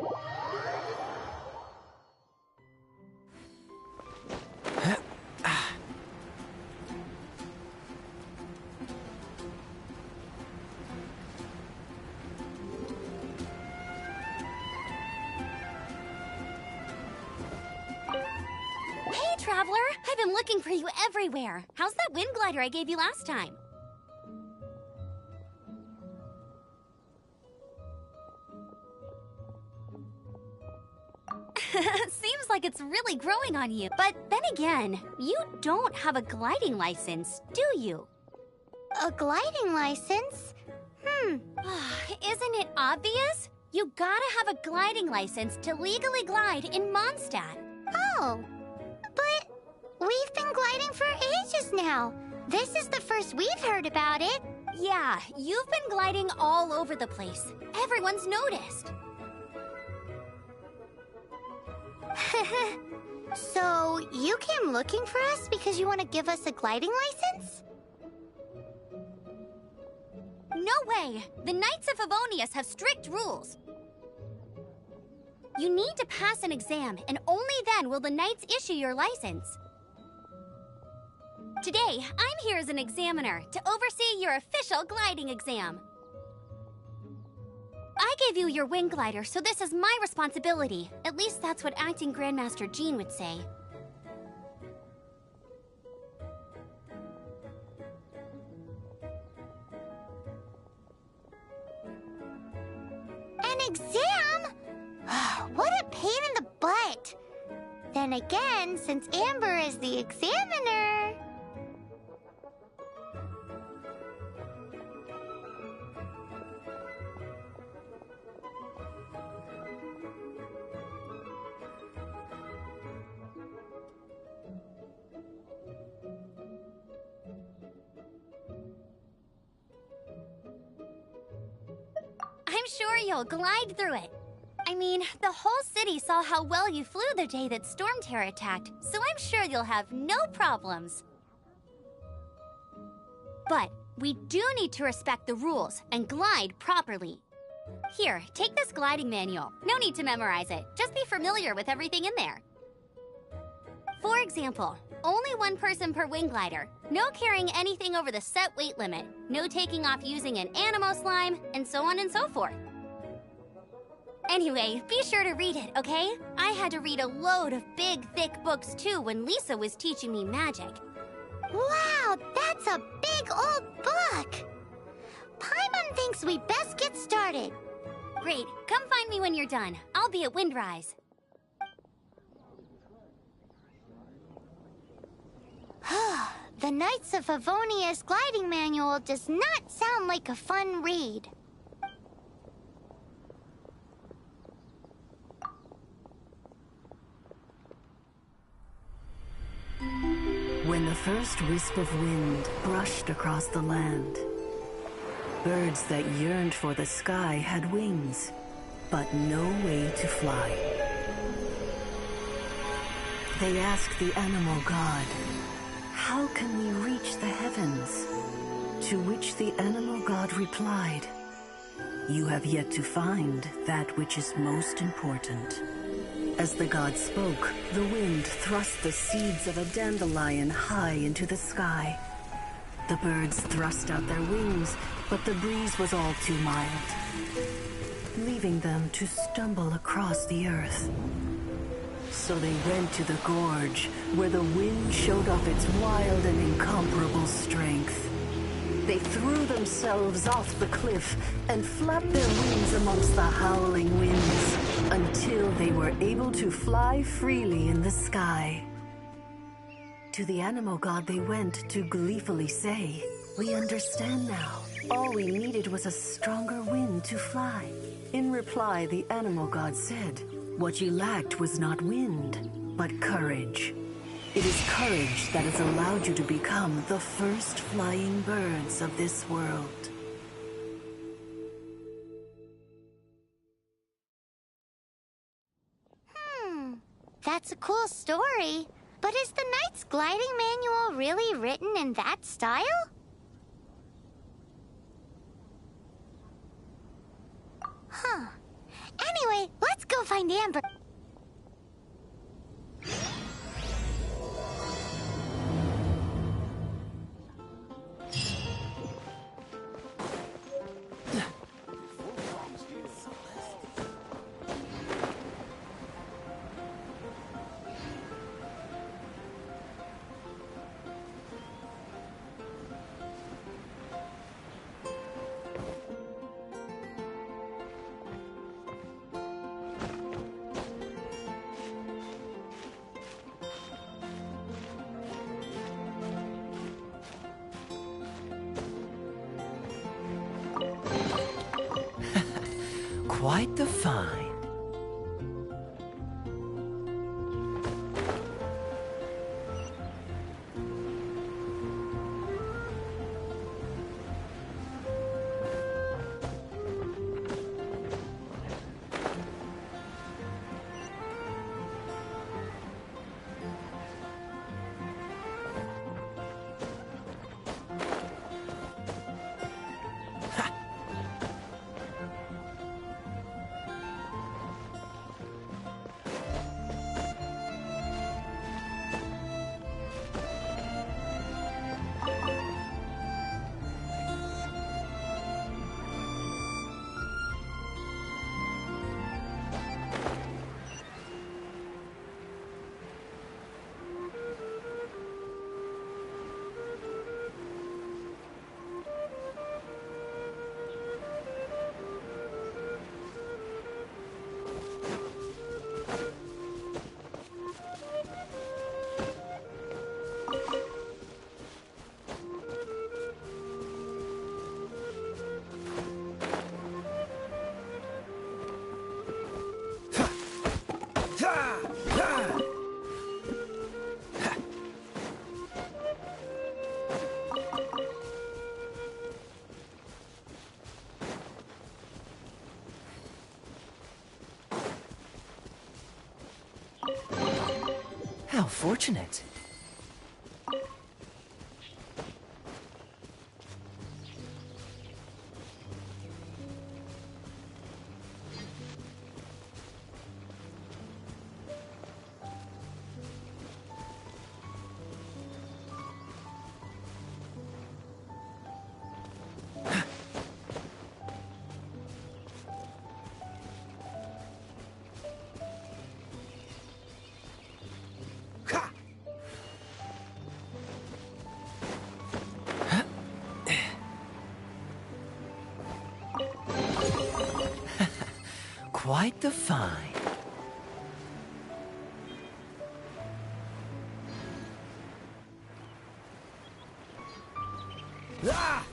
Hey, Traveler! I've been looking for you everywhere. How's that wind glider I gave you last time? Seems like it's really growing on you. But then again, you don't have a gliding license, do you? A gliding license? Isn't it obvious? You gotta have a gliding license to legally glide in Mondstadt. Oh, but we've been gliding for ages now. This is the first we've heard about it. Yeah, you've been gliding all over the place. Everyone's noticed. So, you came looking for us because you want to give us a gliding license? No way! The Knights of Favonius have strict rules. You need to pass an exam, and only then will the Knights issue your license. Today, I'm here as an examiner to oversee your official gliding exam. I gave you your wing glider, so this is my responsibility. At least that's what Acting Grandmaster Jean would say. An exam? What a pain in the butt. Then again, since Amber is the examiner... I'm sure you'll glide through it. I mean, the whole city saw how well you flew the day that Storm Terror attacked, so I'm sure you'll have no problems. But we do need to respect the rules and glide properly. Here, take this gliding manual. No need to memorize it. Just be familiar with everything in there. For example, only one person per wing glider. No carrying anything over the set weight limit. No taking off using an animo slime, and so on and so forth. Anyway, be sure to read it, okay? I had to read a load of big, thick books too when Lisa was teaching me magic. Wow, that's a big old book! Paimon thinks we best get started. Great, come find me when you're done. I'll be at Windrise. The Knights of Favonius gliding manual does not sound like a fun read. When the first wisp of wind brushed across the land, birds that yearned for the sky had wings, but no way to fly. They asked the animal god, "How can we reach the heavens?" To which the animal god replied, "You have yet to find that which is most important." As the god spoke, the wind thrust the seeds of a dandelion high into the sky. The birds thrust out their wings, but the breeze was all too mild, leaving them to stumble across the earth. So they went to the gorge, where the wind showed off its wild and incomparable strength. They threw themselves off the cliff and flapped their wings amongst the howling winds until they were able to fly freely in the sky. To the animal god they went to gleefully say, "We understand now. All we needed was a stronger wind to fly." In reply, the animal god said, "What you lacked was not wind, but courage. It is courage that has allowed you to become the first flying birds of this world." That's a cool story. But is the Knight's gliding manual really written in that style? Huh. Anyway, let's go find Amber. Quite the find. How fortunate. Quite the find. Ah!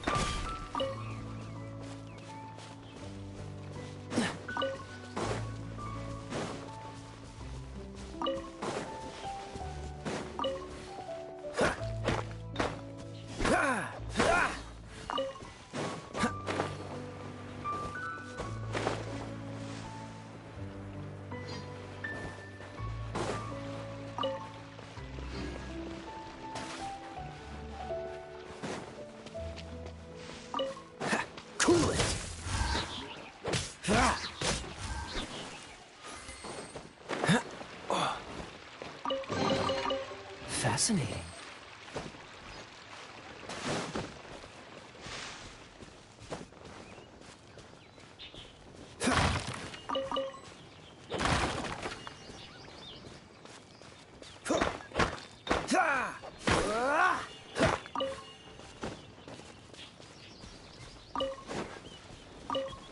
Fascinating.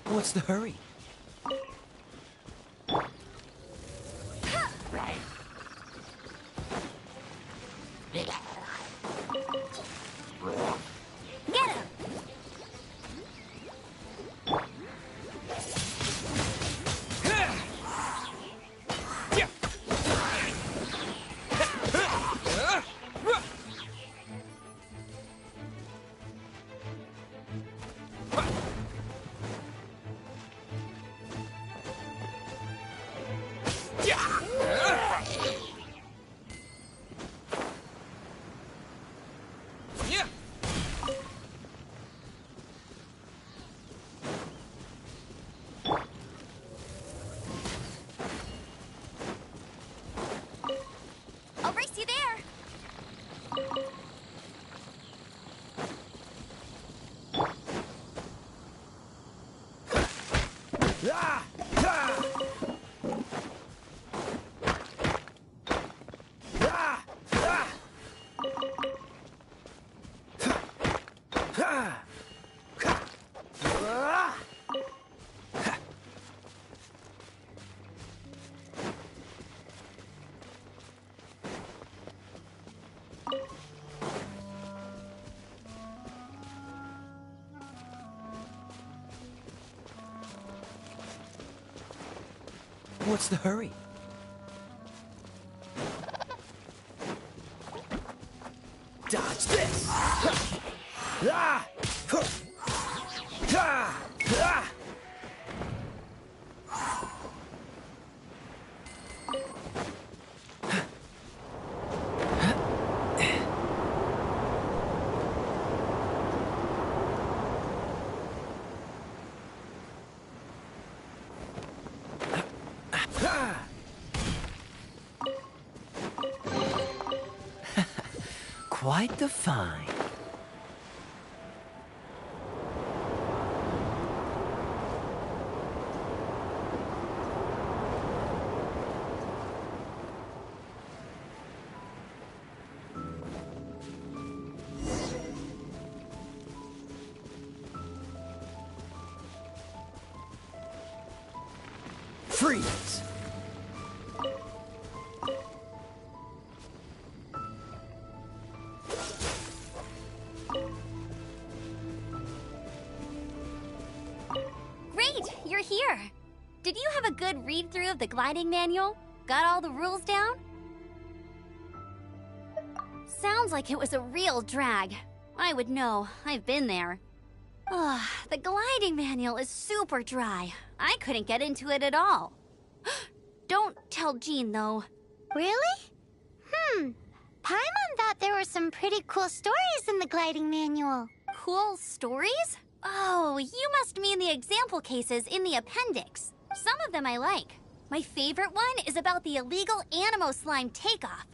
What's the hurry? What's the hurry? Dodge this! Ah! Ah! Ah! Quite the find. Freeze! Great, you're here. Did you have a good read-through of the gliding manual? Got all the rules down? Sounds like it was a real drag. I would know. I've been there. Ugh, the gliding manual is super dry. I couldn't get into it at all. Don't tell Jean, though. Really? Paimon thought there were some pretty cool stories in the gliding manual. Cool stories? Oh, you must mean the example cases in the appendix. Some of them I like. My favorite one is about the illegal Animo slime takeoff.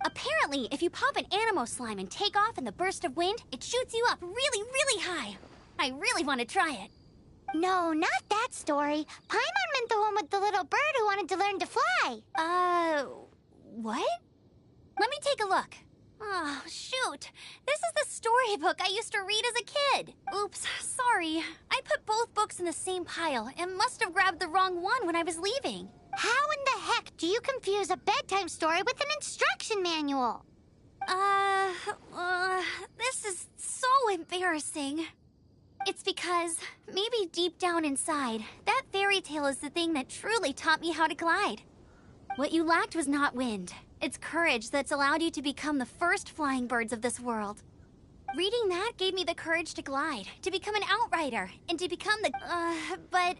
Apparently, if you pop an Animo slime and take off in the burst of wind, it shoots you up really, really high. I really want to try it. No, not that story. Paimon meant the one with the little bird who wanted to learn to fly. What? Let me take a look. Oh, shoot. This is the storybook I used to read as a kid. Oops, sorry. I put both books in the same pile and must have grabbed the wrong one when I was leaving. How in the heck do you confuse a bedtime story with an instruction manual? This is so embarrassing. It's because, maybe deep down inside, that fairy tale is the thing that truly taught me how to glide. What you lacked was not wind. It's courage that's allowed you to become the first flying birds of this world. Reading that gave me the courage to glide, to become an outrider, and to become the... but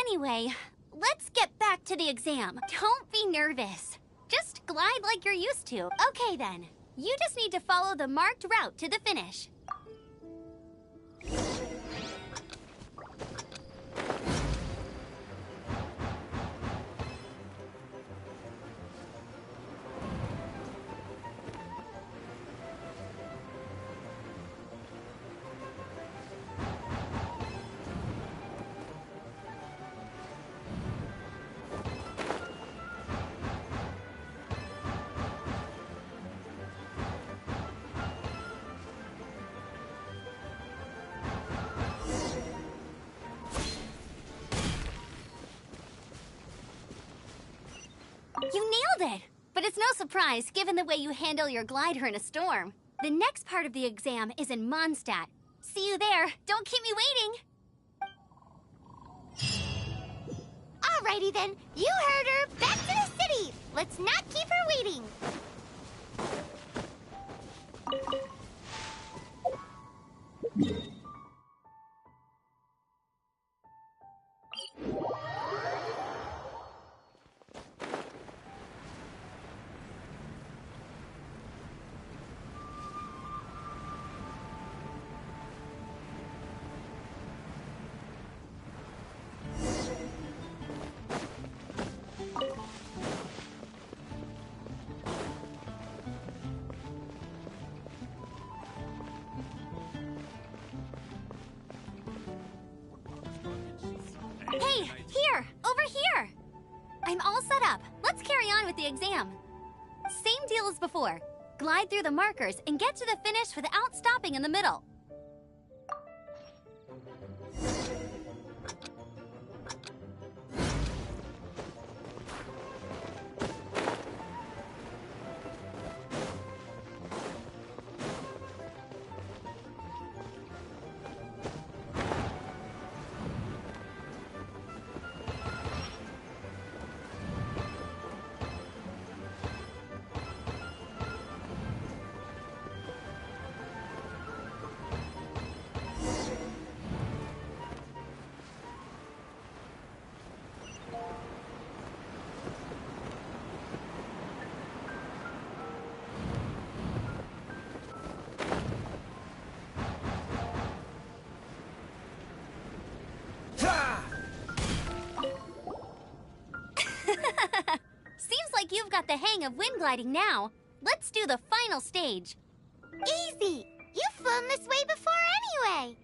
anyway, let's get back to the exam. Don't be nervous. Just glide like you're used to. Okay then, you just need to follow the marked route to the finish. You nailed it! But it's no surprise, given the way you handle your glider in a storm. The next part of the exam is in Mondstadt. See you there. Don't keep me waiting! Alrighty then, you heard her. Back to the city. Let's not keep her waiting. Hey, here! Over here! I'm all set up. Let's carry on with the exam. Same deal as before. Glide through the markers and get to the finish without stopping in the middle. got the hang of wind gliding now, let's do the final stage. Easy! You've flown this way before anyway!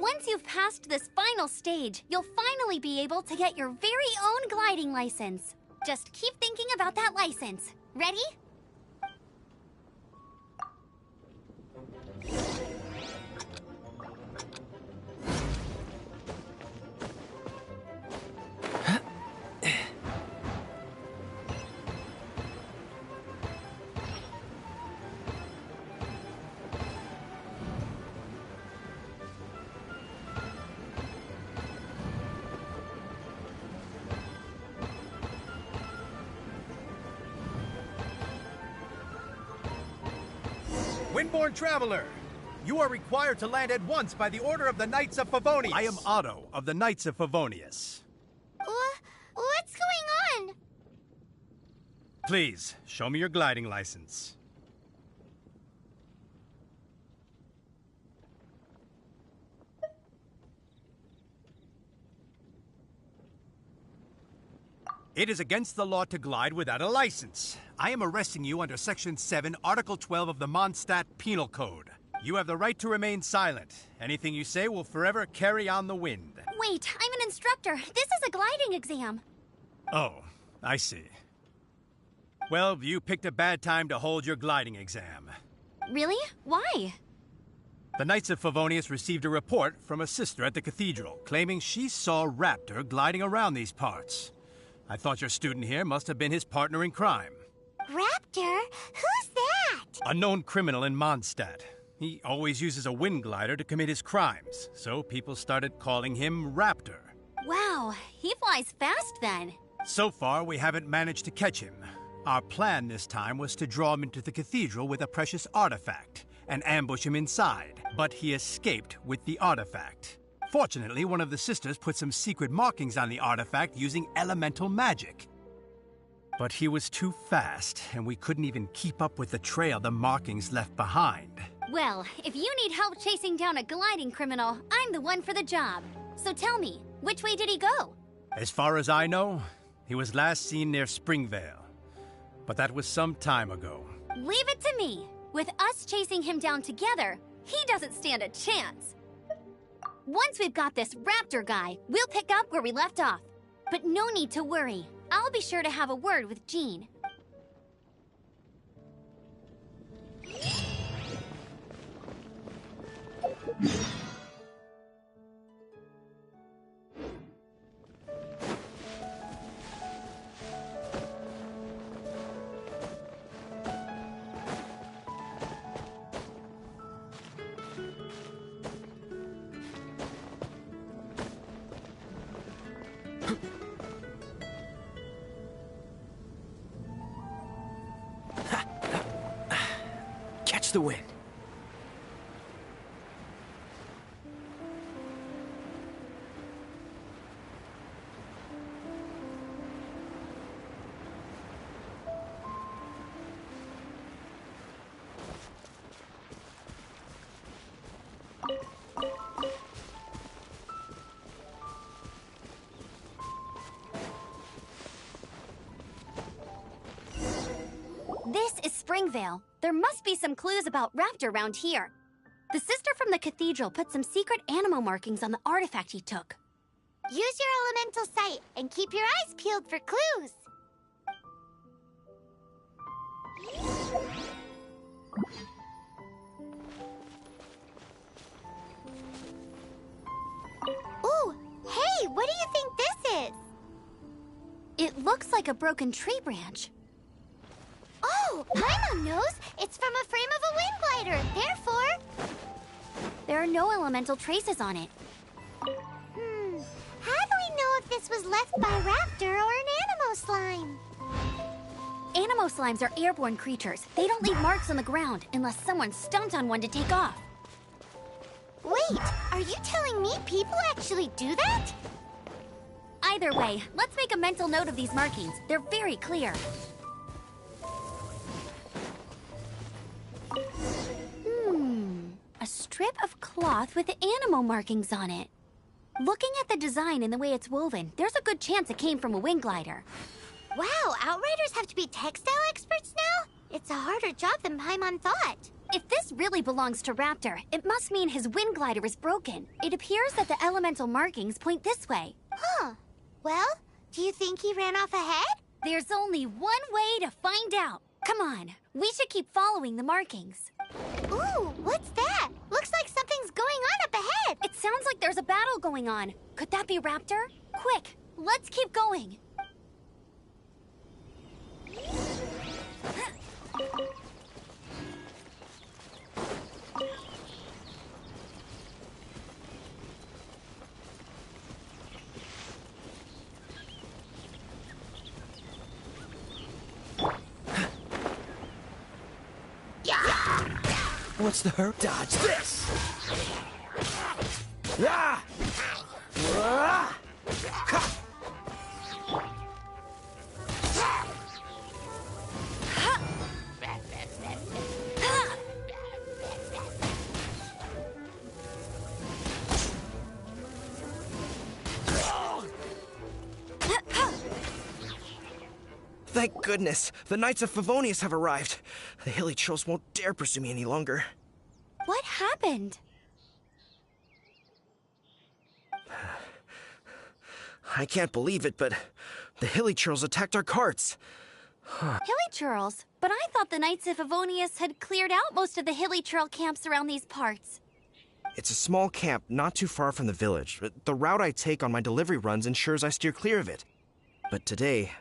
Once you've passed this final stage, you'll finally be able to get your very own gliding license. Just keep thinking about that license. Ready? Windborne Traveler, you are required to land at once by the order of the Knights of Favonius. I am Otto of the Knights of Favonius. What's going on? Please, show me your gliding license. It is against the law to glide without a license. I am arresting you under Section 7, Article 12 of the Mondstadt Penal Code. You have the right to remain silent. Anything you say will forever carry on the wind. Wait, I'm an instructor. This is a gliding exam. Oh, I see. Well, you picked a bad time to hold your gliding exam. Really? Why? The Knights of Favonius received a report from a sister at the cathedral claiming she saw Raptor gliding around these parts. I thought your student here must have been his partner in crime. Raptor? Who's that? A known criminal in Mondstadt. He always uses a wind glider to commit his crimes, so people started calling him Raptor. Wow, he flies fast then. So far, we haven't managed to catch him. Our plan this time was to draw him into the cathedral with a precious artifact and ambush him inside, but he escaped with the artifact. Fortunately, one of the sisters put some secret markings on the artifact using elemental magic. But he was too fast, and we couldn't even keep up with the trail the markings left behind. Well, if you need help chasing down a gliding criminal, I'm the one for the job. So tell me, which way did he go? As far as I know, he was last seen near Springvale. But that was some time ago. Leave it to me. With us chasing him down together, he doesn't stand a chance. Once we've got this Raptor guy, we'll pick up where we left off. But no need to worry. I'll be sure to have a word with Jean. Catch the wind. This is Springvale. There must be some clues about Raptor around here. The sister from the cathedral put some secret animal markings on the artifact he took. Use your elemental sight and keep your eyes peeled for clues. Ooh, hey, what do you think this is? It looks like a broken tree branch. Oh, my mom knows. It's from a frame of a wind glider. Therefore... There are no elemental traces on it. How do we know if this was left by Raptor or an animal slime? Animo slimes are airborne creatures. They don't leave marks on the ground unless someone stomped on one to take off. Wait, are you telling me people actually do that? Either way, let's make a mental note of these markings. They're very clear. A strip of cloth with animal markings on it. Looking at the design and the way it's woven, there's a good chance it came from a wind glider. Wow, Outriders have to be textile experts now? It's a harder job than Paimon thought. If this really belongs to Raptor, it must mean his wind glider is broken. It appears that the elemental markings point this way. Huh. Well, do you think he ran off ahead? There's only one way to find out. Come on, we should keep following the markings. Ooh, what's that? Looks like something's going on up ahead. It sounds like there's a battle going on. Could that be Raptor? Quick, let's keep going. What's the hurry? Dodge this! Ah! Ah! Ha! Thank goodness, the Knights of Favonius have arrived. The hilly trolls won't dare pursue me any longer. What happened? I can't believe it, but the hilly trolls attacked our carts. Hilly churls? But I thought the Knights of Favonius had cleared out most of the hilly churl camps around these parts. It's a small camp not too far from the village. The route I take on my delivery runs ensures I steer clear of it. But today,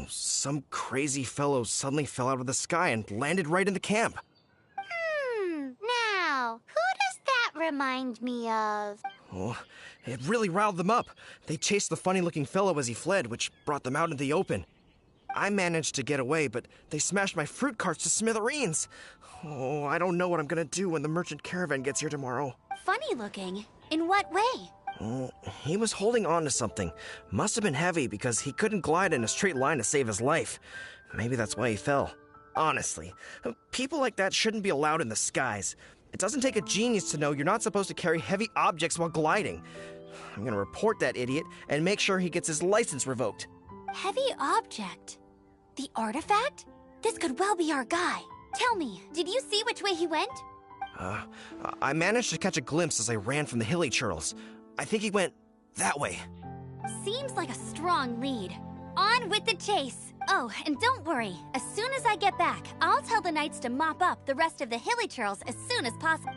some crazy fellow suddenly fell out of the sky and landed right in the camp. Now, who does that remind me of? Oh, it really riled them up. They chased the funny-looking fellow as he fled, which brought them out into the open. I managed to get away, but they smashed my fruit carts to smithereens. Oh, I don't know what I'm gonna do when the merchant caravan gets here tomorrow. Funny looking? In what way? Oh, he was holding on to something. Must have been heavy because he couldn't glide in a straight line to save his life. Maybe that's why he fell. Honestly, people like that shouldn't be allowed in the skies. It doesn't take a genius to know you're not supposed to carry heavy objects while gliding. I'm gonna report that idiot and make sure he gets his license revoked. Heavy object? The artifact? This could well be our guy. Tell me, did you see which way he went? I managed to catch a glimpse as I ran from the hilly churls. I think he went that way. Seems like a strong lead. On with the chase. Oh, and don't worry. As soon as I get back, I'll tell the knights to mop up the rest of the hilly churls as soon as possible.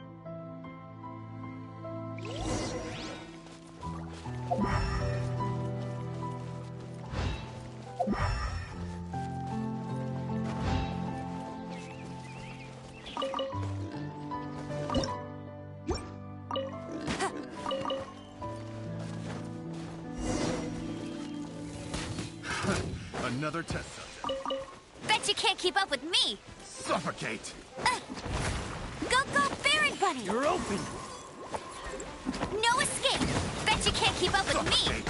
Another test subject. Bet you can't keep up with me. Suffocate! Go, Baron Bunny! You're open! No escape! Bet you can't keep up with me!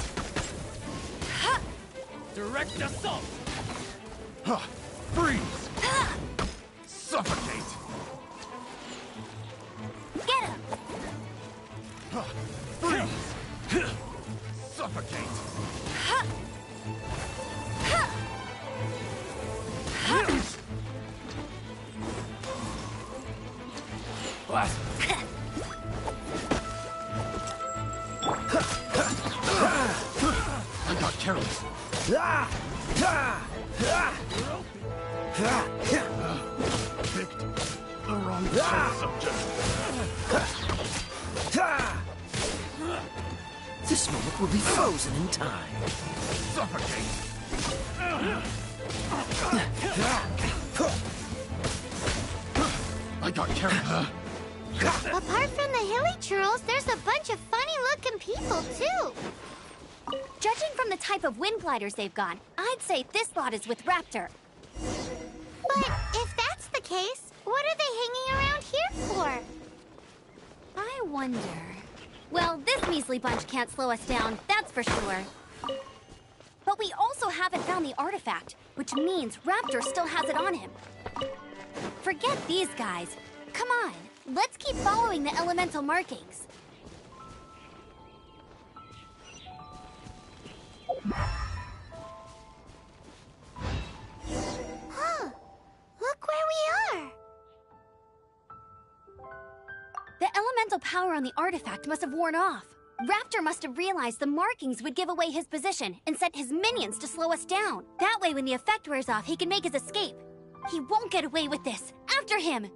Suffocate! Direct assault! Huh. Freeze! Suffocate! Get him! Huh. Freeze! Suffocate! Blast! I got careless. Picked the wrong test subject. This moment will be frozen in time. Suffocate! I got careless. Apart from the hilly churls, there's a bunch of funny-looking people, too. Judging from the type of wind gliders they've gone, I'd say this lot is with Raptor. But if that's the case, what are they hanging around here for? I wonder... Well, this measly bunch can't slow us down, that's for sure. But we also haven't found the artifact, which means Raptor still has it on him. Forget these guys. Come on, let's keep following the elemental markings. the power on the artifact must have worn off. Raptor must have realized the markings would give away his position and sent his minions to slow us down. That way, when the effect wears off, he can make his escape. He won't get away with this. After him!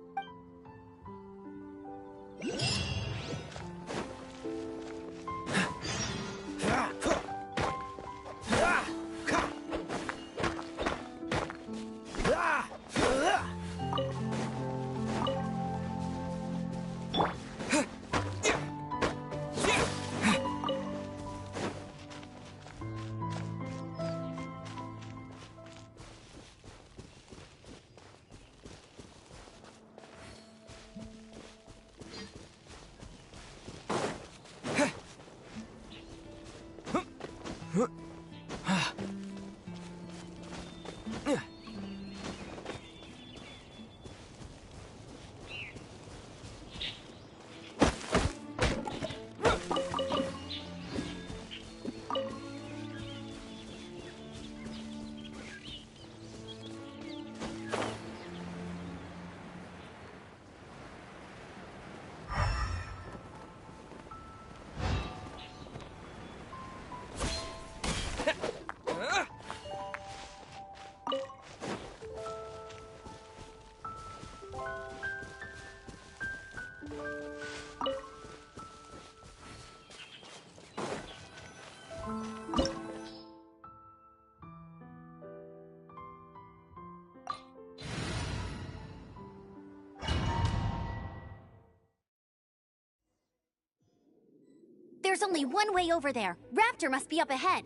There's only one way over there. Raptor must be up ahead.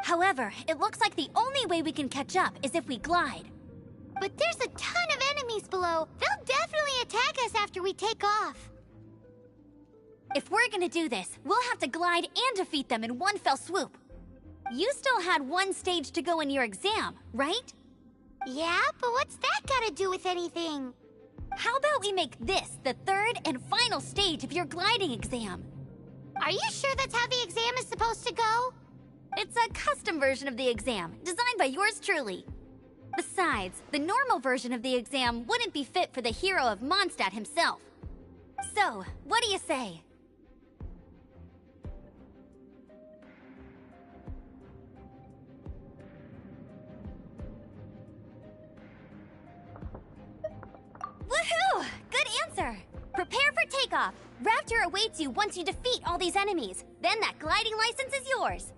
However, it looks like the only way we can catch up is if we glide. But there's a ton of enemies below. They'll definitely attack us after we take off. If we're gonna do this, we'll have to glide and defeat them in one fell swoop. You still had one stage to go in your exam, right? Yeah, but what's that got to do with anything? How about we make this the third and final stage of your gliding exam? Are you sure that's how the exam is supposed to go? It's a custom version of the exam, designed by yours truly. Besides, the normal version of the exam wouldn't be fit for the hero of Mondstadt himself. So, what do you say? Woohoo! Good answer! Prepare for takeoff. Raptor awaits you once you defeat all these enemies. Then that gliding license is yours.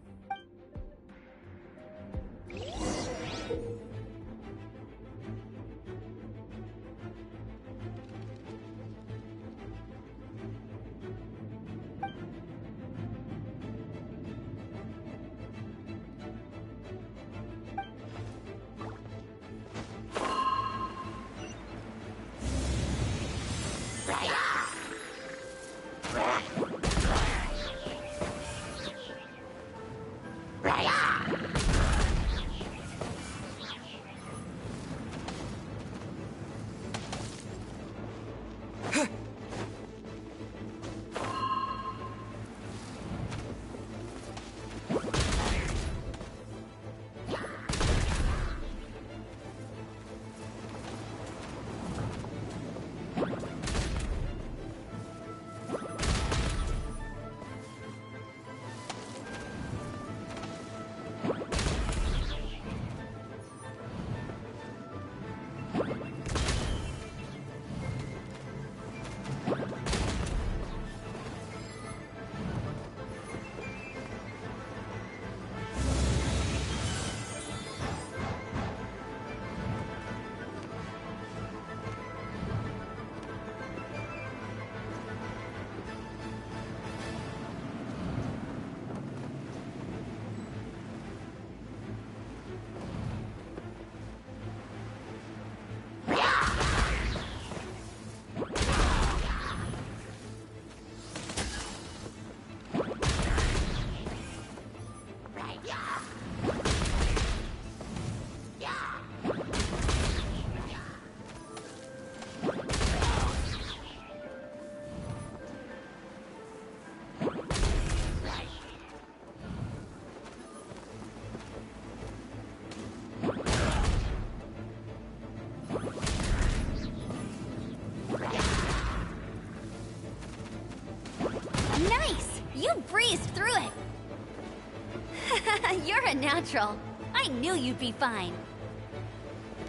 natural. I knew you'd be fine.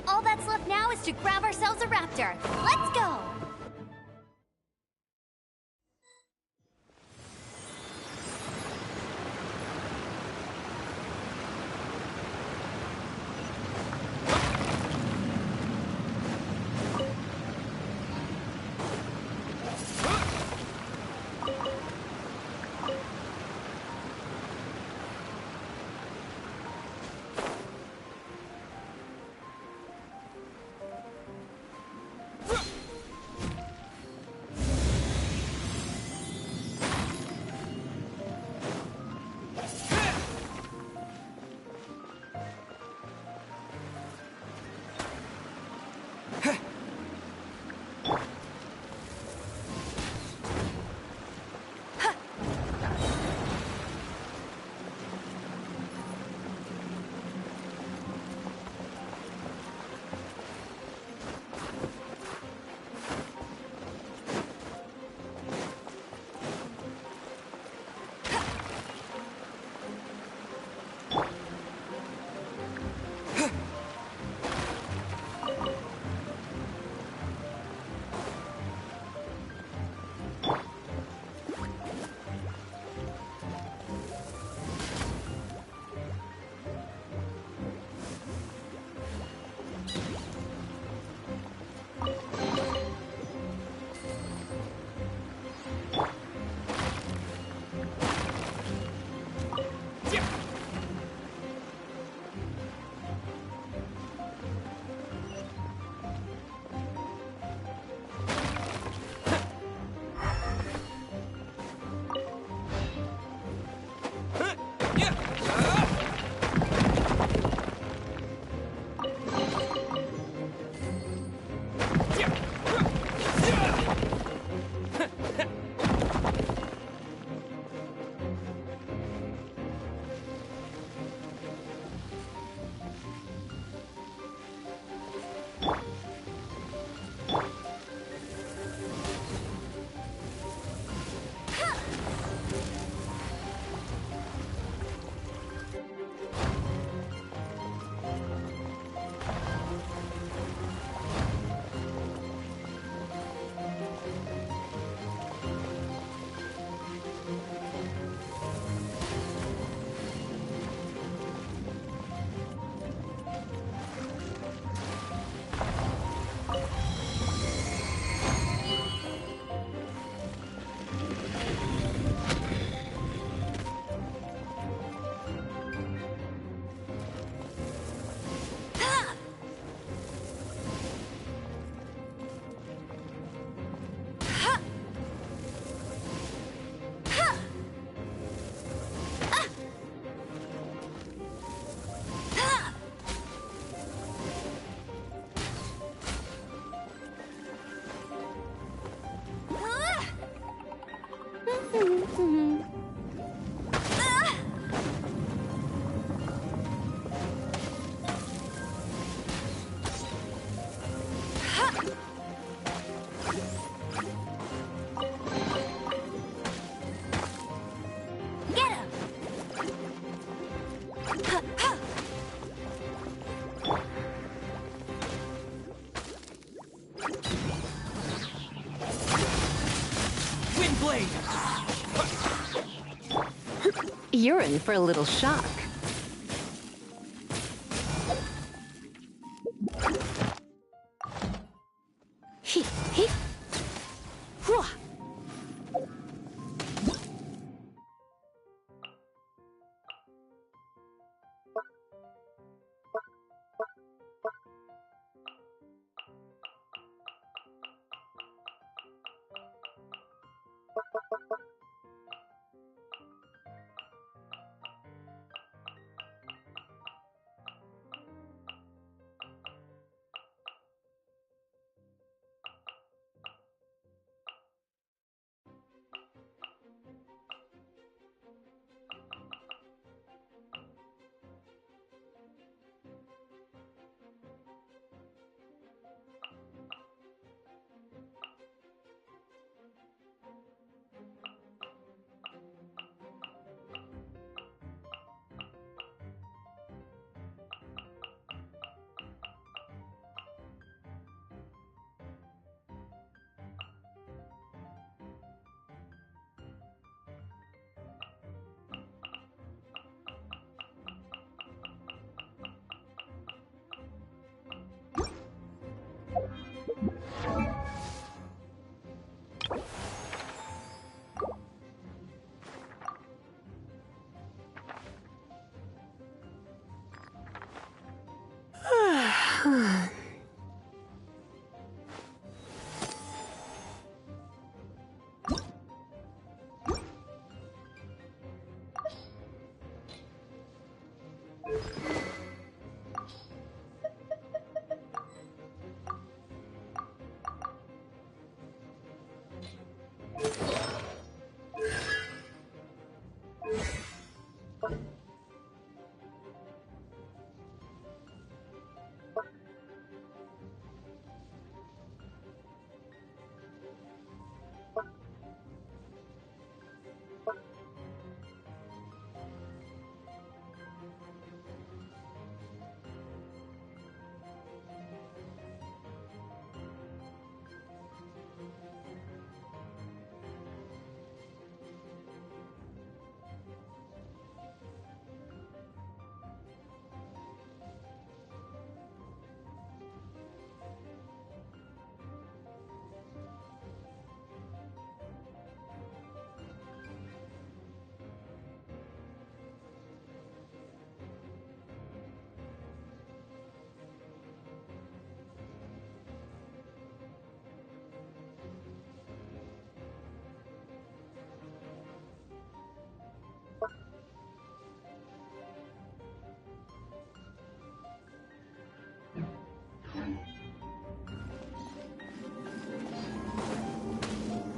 All that's left now is to grab ourselves a raptor. Let's go! You're in for a little shock. He, he. Whew.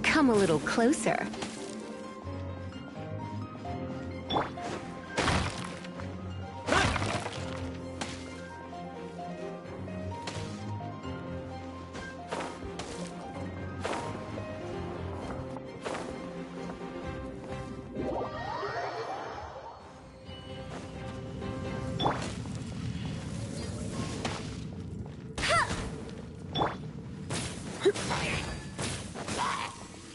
Come a little closer.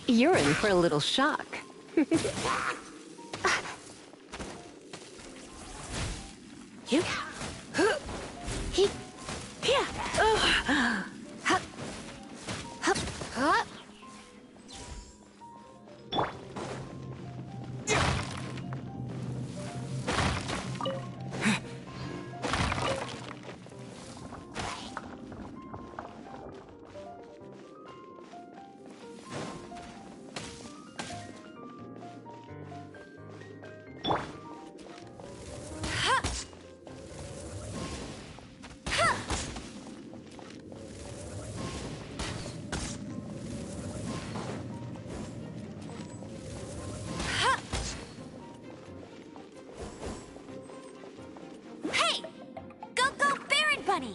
You're in for a little shock. You? He? Yeah. Hup. Hup. Hup. Hey! Go, go, Baron Bunny!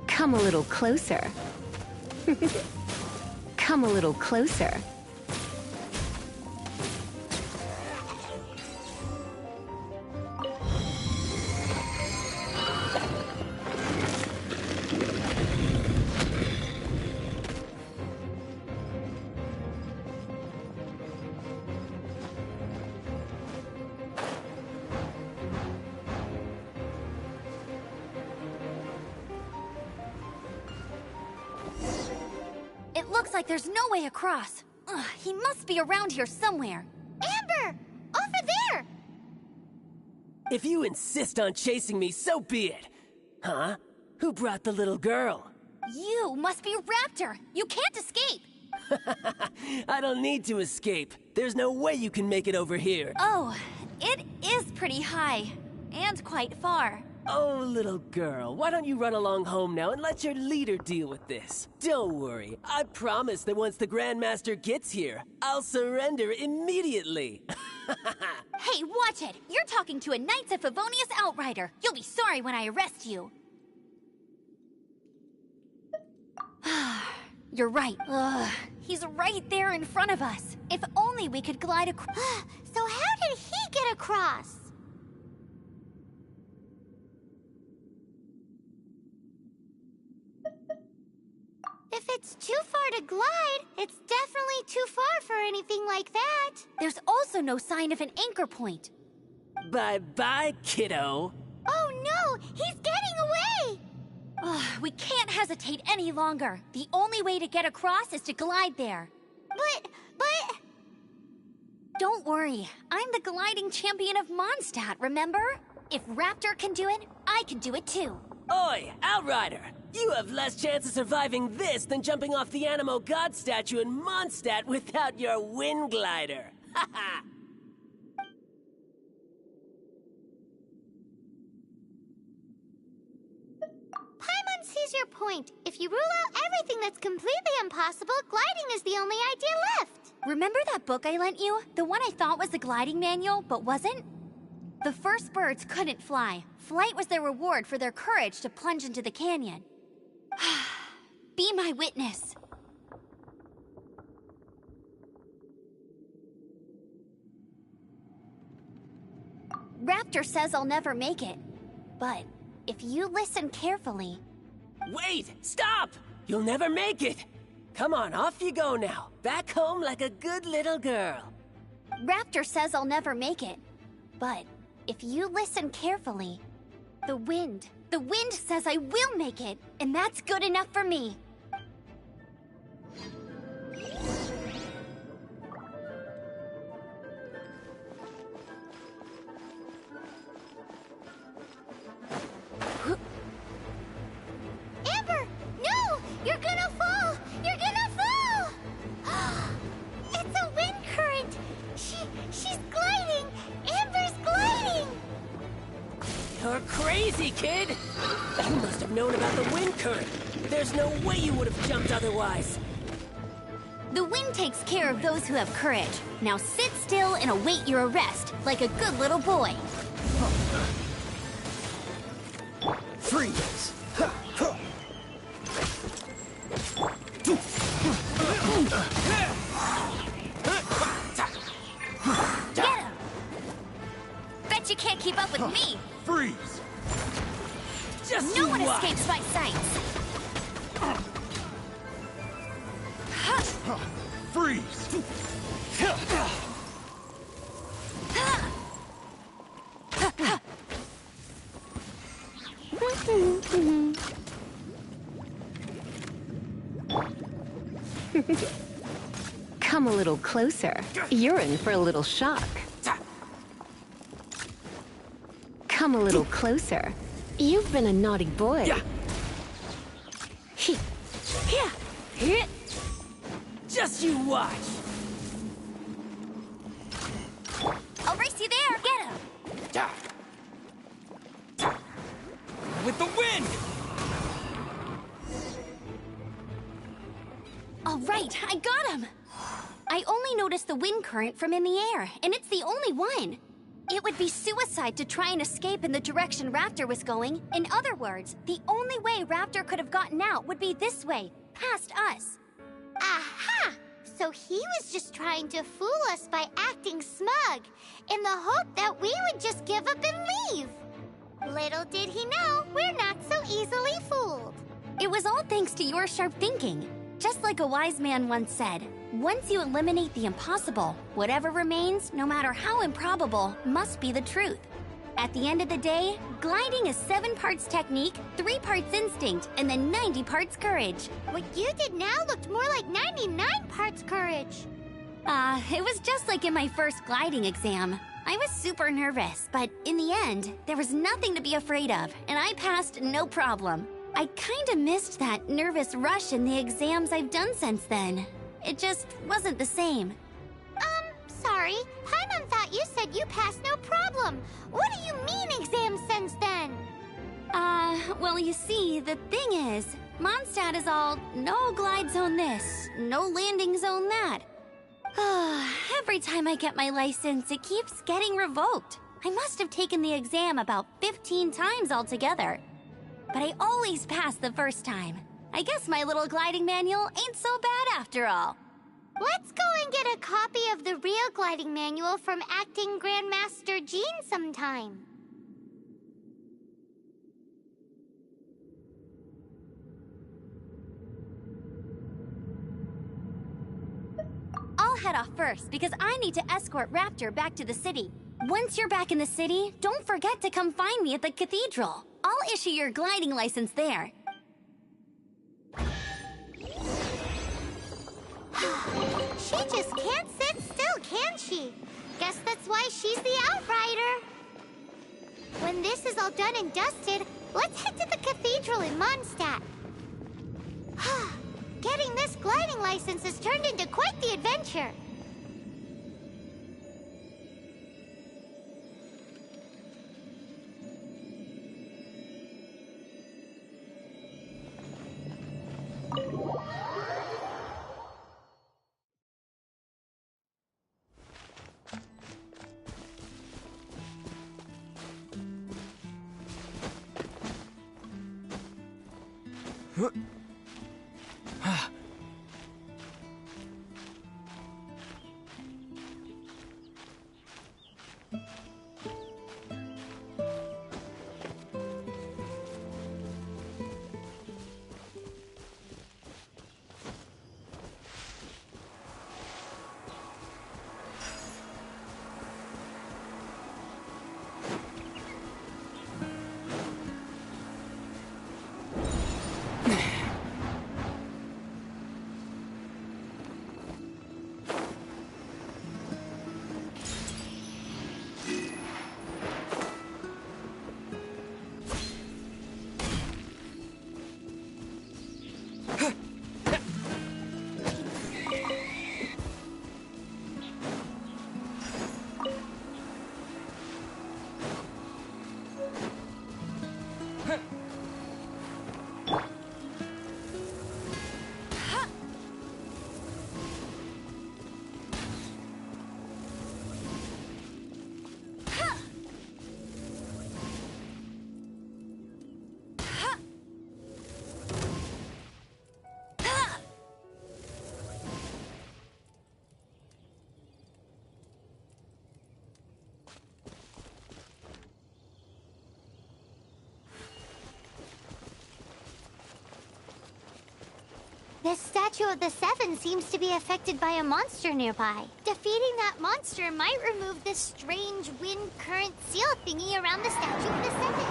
Come a little closer. Come a little closer. Looks like there's no way across. Ugh, he must be around here somewhere. Amber! Over there! If you insist on chasing me, so be it. Huh? Who brought the little girl? You must be Raptor. You can't escape. I don't need to escape. There's no way you can make it over here. Oh, it is pretty high. And quite far. Oh, little girl, why don't you run along home now and let your leader deal with this? Don't worry, I promise that once the Grandmaster gets here, I'll surrender immediately. Hey, watch it! You're talking to a Knights of Favonius outrider. You'll be sorry when I arrest you. You're right. Ugh, he's right there in front of us. If only we could glide across. So how did he get across? If it's too far to glide, it's definitely too far for anything like that. There's also no sign of an anchor point. Bye-bye, kiddo. Oh no, he's getting away! Ugh, we can't hesitate any longer. The only way to get across is to glide there. But... Don't worry, I'm the gliding champion of Mondstadt, remember? If Raptor can do it, I can do it too. Oi, Outrider! You have less chance of surviving this than jumping off the Animo God statue in Mondstadt without your wind glider. Haha! Paimon sees your point. If you rule out everything that's completely impossible, gliding is the only idea left. Remember that book I lent you? The one I thought was the gliding manual, but wasn't? The first birds couldn't fly. Flight was their reward for their courage to plunge into the canyon. Be my witness. Raptor says I'll never make it. But if you listen carefully... Wait! Stop! You'll never make it! Come on, off you go now. Back home like a good little girl. Raptor says I'll never make it. But if you listen carefully, the wind says I will make it, and that's good enough for me. Amber! No! You're gonna fall! You're gonna fall! It's a wind current! She's gliding! Amber's gliding! You're crazy, kid! You must have known about the wind current. There's no way you would have jumped otherwise. The wind takes care of those who have courage. Now sit still and await your arrest, like a good little boy. Freeze! Get him! Bet you can't keep up with me! Freeze! Just No you one watch. escapes my sights! Freeze! Come a little closer. You're in for a little shock. Come a little closer. You've been a naughty boy. Yeah. Yeah. Yeah. Just you watch. I'll race you there! Get him! With the wind! All right, I got him! I only noticed the wind current from in the air, and it's the only one. It would be suicide to try and escape in the direction Raptor was going. In other words, the only way Raptor could have gotten out would be this way, past us. Aha! So he was just trying to fool us by acting smug, in the hope that we would just give up and leave. Little did he know, we're not so easily fooled. It was all thanks to your sharp thinking. Just like a wise man once said, once you eliminate the impossible, whatever remains, no matter how improbable, must be the truth. At the end of the day, gliding is 7 parts technique, 3 parts instinct, and then 90 parts courage. What you did now looked more like 99 parts courage. It was just like in my first gliding exam. I was super nervous, but in the end, there was nothing to be afraid of, and I passed no problem. I kinda missed that nervous rush in the exams I've done since then. It just wasn't the same. Sorry. Paimon thought you said you passed no problem. What do you mean exams since then? Well, you see, the thing is, Mondstadt is all no glide zone this, no landing zone that. Every time I get my license, it keeps getting revoked. I must have taken the exam about 15 times altogether. But I always pass the first time. I guess my little gliding manual ain't so bad after all. Let's go and get a copy of the real gliding manual from Acting Grandmaster Jean sometime. I'll head off first because I need to escort Raptor back to the city. Once you're back in the city, don't forget to come find me at the cathedral. I'll issue your gliding license there. She just can't sit still, can she? Guess that's why she's the Outrider. When this is all done and dusted, let's head to the cathedral in Mondstadt. Getting this gliding license has turned into quite the adventure. The Statue of the Seven seems to be affected by a monster nearby. Defeating that monster might remove this strange wind current seal thingy around the Statue of the Seven.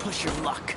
Push your luck.